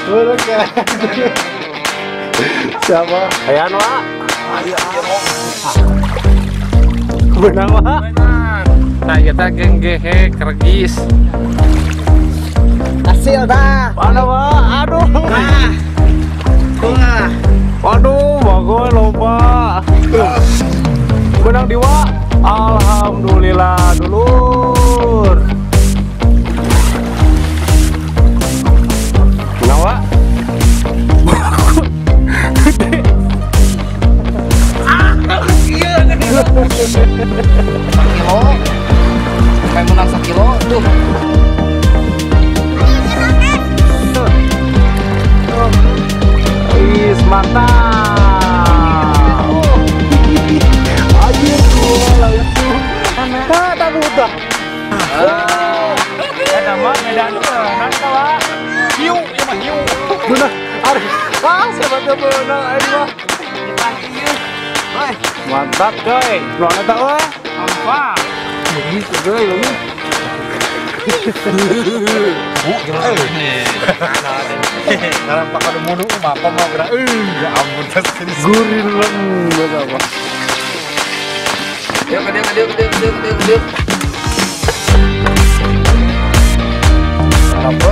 Mereka. Siapa? Ayan wa. Benang wa. Saya tak genggehe kergis. Hasil dah. Mana wa? Aduh. Waduh, bagus lomba. Benang di wa. Alhamdulillah dulur. Benang wa. Kilo. Sampai menang 1 kilo tuh. Is mantap. Anjir gua itu. Tak mudah. Ada mah medan nanti wa. Hiu, ya mah hiu. Benar. Siapa tuh benang ini mah. Mantap coy. Belum ada we. Apa? Ini coy lu. Dalam pakai munu apa mau gerak. Ya ampun sini. Gurih lembut apa. Apa?